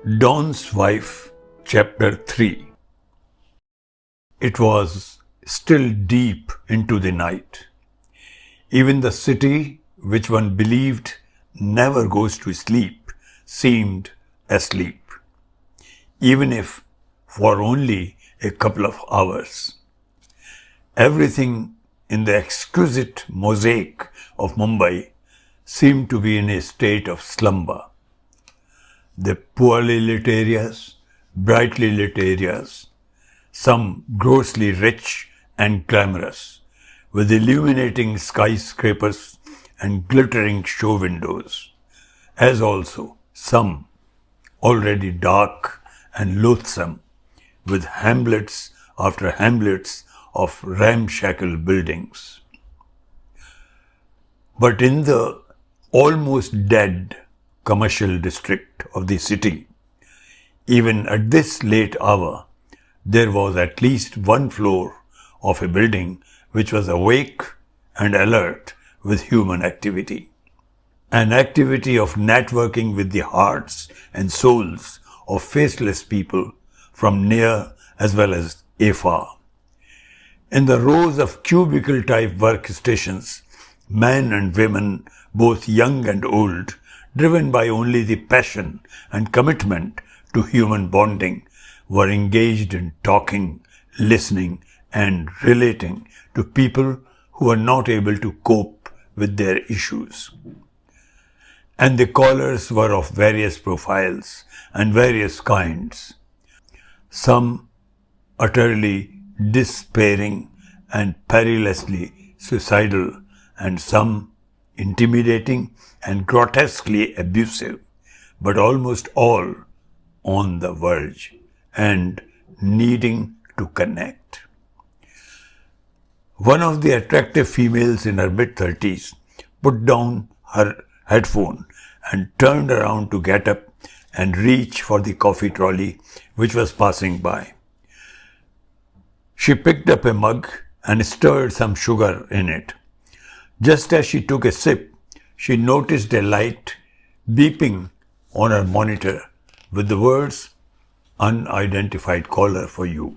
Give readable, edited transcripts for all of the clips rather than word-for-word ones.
Don's Wife, Chapter 3. It was still deep into the night. Even the city, which one believed never goes to sleep, seemed asleep, even if for only a couple of hours. Everything in the exquisite mosaic of Mumbai seemed to be in a state of slumber. The poorly lit areas, brightly lit areas, some grossly rich and glamorous, with illuminating skyscrapers and glittering show windows, as also some already dark and loathsome, with hamlets after hamlets of ramshackle buildings. But in the almost dead commercial district of the city, even at this late hour, there was at least one floor of a building which was awake and alert with human activity. An activity of networking with the hearts and souls of faceless people from near as well as afar. In the rows of cubicle-type workstations, men and women, both young and old, driven by only the passion and commitment to human bonding, were engaged in talking, listening, and relating to people who were not able to cope with their issues. And the callers were of various profiles and various kinds, some utterly despairing and perilously suicidal, and some intimidating and grotesquely abusive, but almost all on the verge and needing to connect. One of the attractive females in her mid-30s put down her headphone and turned around to get up and reach for the coffee trolley which was passing by. She picked up a mug and stirred some sugar in it. Just as she took a sip, she noticed a light beeping on her monitor with the words, "Unidentified caller for you."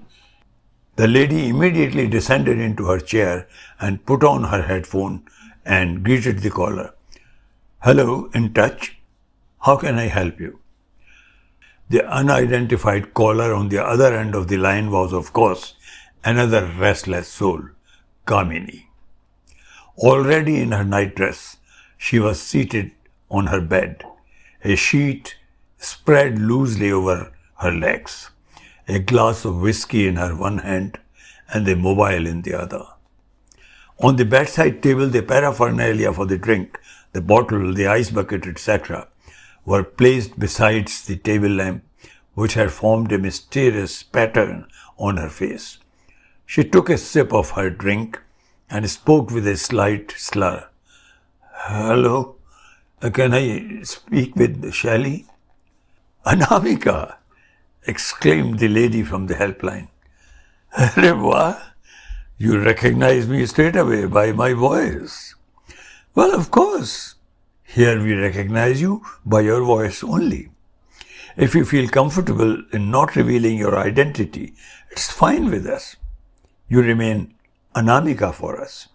The lady immediately descended into her chair and put on her headphone and greeted the caller. "Hello, in touch? How can I help you?" The unidentified caller on the other end of the line was, of course, another restless soul, Kamini. Already in her nightdress, she was seated on her bed, a sheet spread loosely over her legs, a glass of whiskey in her one hand and the mobile in the other. On the bedside table, the paraphernalia for the drink, the bottle, the ice bucket, etc., were placed besides the table lamp, which had formed a mysterious pattern on her face. She took a sip of her drink and spoke with a slight slur. "Hello, can I speak with Shelley?" "Anamika!" exclaimed the lady from the helpline. "Arre, you recognize me straight away by my voice." "Well, of course. Here we recognize you by your voice only. If you feel comfortable in not revealing your identity, it's fine with us. You remain Anamika for us.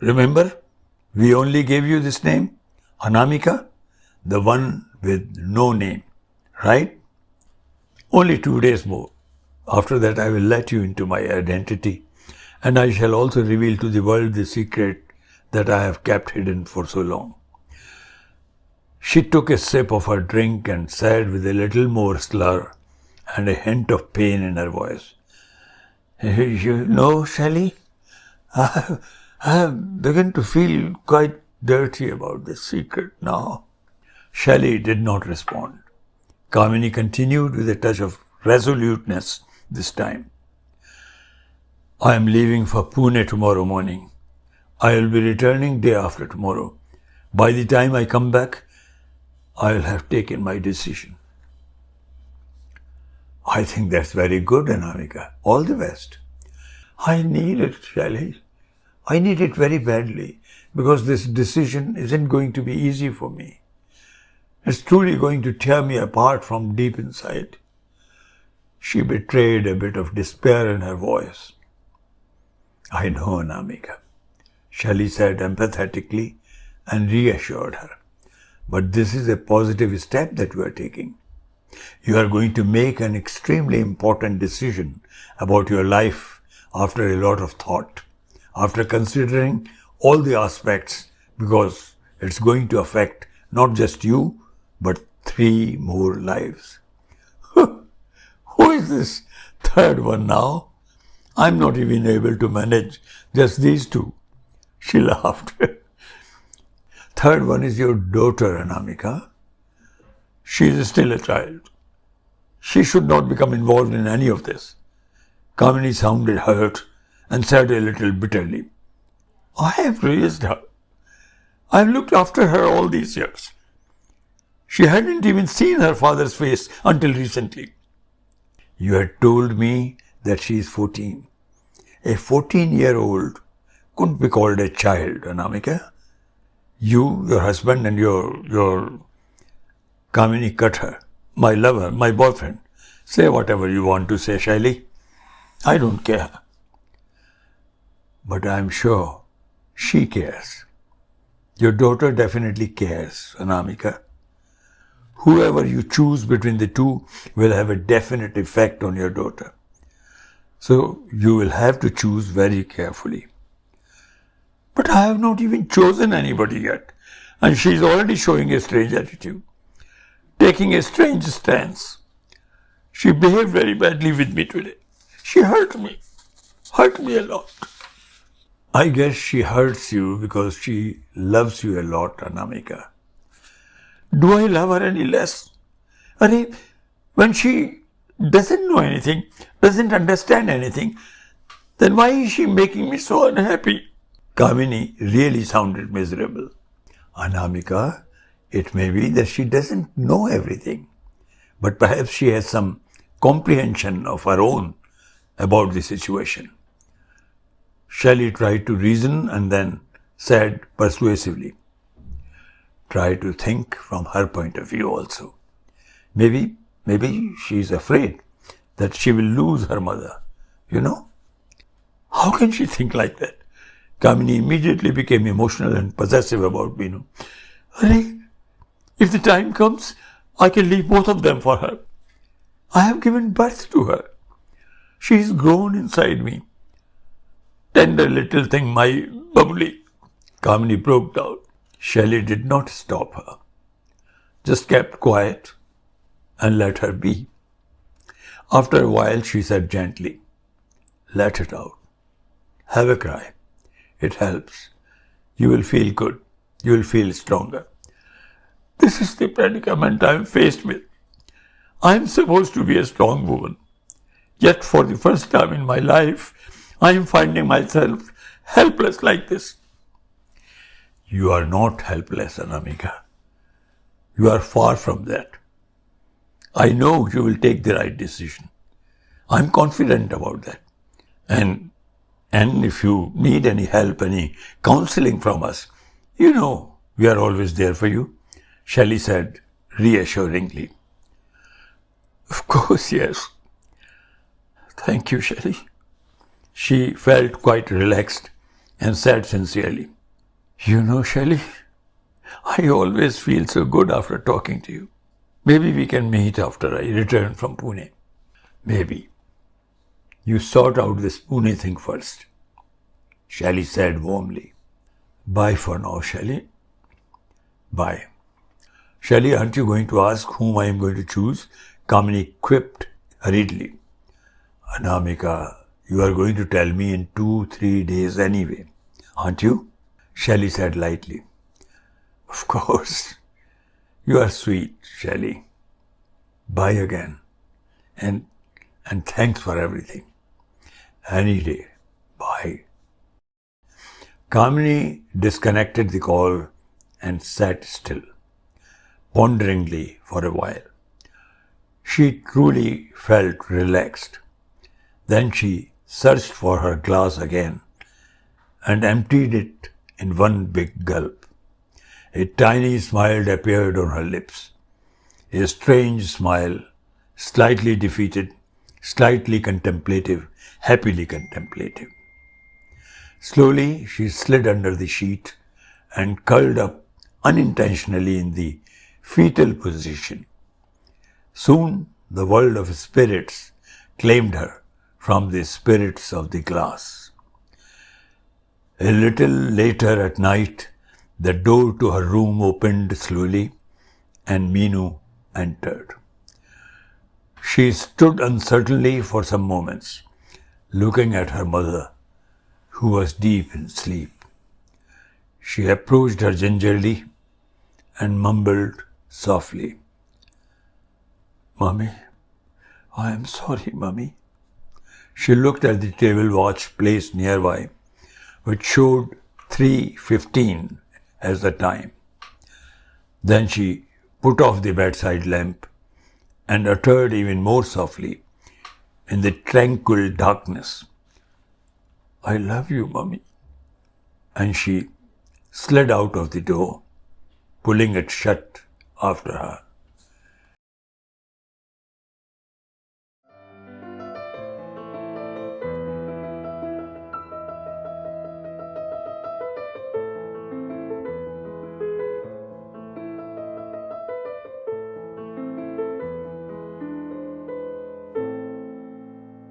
Remember, we only gave you this name, Anamika, the one with no name, right? Only 2 days more. After that, I will let you into my identity, and I shall also reveal to the world the secret that I have kept hidden for so long." She took a sip of her drink and said with a little more slur and a hint of pain in her voice, "You know, Shelley, I have begun to feel quite dirty about this secret now." Shelley did not respond. Kamini continued with a touch of resoluteness this time. "I am leaving for Pune tomorrow morning. I will be returning day after tomorrow. By the time I come back, I will have taken my decision." "I think that's very good, Anamika. All the best." "I need it, Shelley. I need it very badly, because this decision isn't going to be easy for me. It's truly going to tear me apart from deep inside. She betrayed a bit of despair in her voice. I know, Anamika, Shelley said empathetically and reassured her. But this is a positive step that you are taking. You are going to make an extremely important decision about your life after a lot of thought, after considering all the aspects, because it's going to affect not just you, but 3 more lives. Who is this third one now? I'm not even able to manage just these 2. She laughed. Third one is your daughter, Anamika. She is still a child. She should not become involved in any of this. Kamini sounded hurt and said a little bitterly, I have raised her. I have looked after her all these years. She hadn't even seen her father's face until recently. You had told me that she is 14. A 14-year-old couldn't be called a child, Anamika. You, your husband and your Kamini cut her. My lover, my boyfriend. Say whatever you want to say, Shelley. I don't care. But I'm sure she cares. Your daughter definitely cares, Anamika. Whoever you choose between the 2 will have a definite effect on your daughter. So you will have to choose very carefully. But I have not even chosen anybody yet, and she is already showing a strange attitude, taking a strange stance. She behaved very badly with me today. She hurt me a lot. I guess she hurts you because she loves you a lot, Anamika. Do I love her any less? When she doesn't know anything, doesn't understand anything, then why is she making me so unhappy? Kamini really sounded miserable. Anamika, it may be that she doesn't know everything, but perhaps she has some comprehension of her own about the situation. Shelley tried to reason and then said persuasively, try to think from her point of view also. Maybe she is afraid that she will lose her mother, How can she think like that? Kamini immediately became emotional and possessive about Binu. If the time comes, I can leave both of them for her. I have given birth to her. She is grown inside me. Tender little thing, my bubbly. Kamini broke down. Shelley did not stop her, just kept quiet and let her be. After a while, she said gently, let it out. Have a cry. It helps. You will feel good. You will feel stronger. This is the predicament I am faced with. I am supposed to be a strong woman. Yet for the first time in my life, I am finding myself helpless like this. You are not helpless, Anamika. You are far from that. I know you will take the right decision. I am confident about that. And if you need any help, any counseling from us, we are always there for you, Shelley said reassuringly. Of course, yes. Thank you, Shelley. She felt quite relaxed and said sincerely, Shelley, I always feel so good after talking to you. Maybe we can meet after I return from Pune. Maybe. You sort out this Pune thing first, Shelley said warmly. Bye for now, Shelley. Bye. Shelley, aren't you going to ask whom I am going to choose? Kamini quipped hurriedly. Anamika, you are going to tell me in 2-3 days anyway, aren't you? Shelley said lightly. Of course. You are sweet, Shelley. Bye again. And thanks for everything. Any day. Bye. Kamini disconnected the call and sat still, ponderingly for a while. She truly felt relaxed. Then she searched for her glass again and emptied it in one big gulp. A tiny smile appeared on her lips. a strange smile, slightly defeated, slightly contemplative, happily contemplative. Slowly, she slid under the sheet and curled up unintentionally in the fetal position. Soon, the world of spirits claimed her from the spirits of the glass. A little later at night, the door to her room opened slowly and Meenu entered. She stood uncertainly for some moments, looking at her mother, who was deep in sleep. She approached her gingerly and mumbled softly, "Mummy, I am sorry, Mummy." She looked at the table watch placed nearby, which showed 3:15 as the time. Then she put off the bedside lamp and uttered even more softly, in the tranquil darkness, "I love you, Mummy." And she slid out of the door, pulling it shut after her.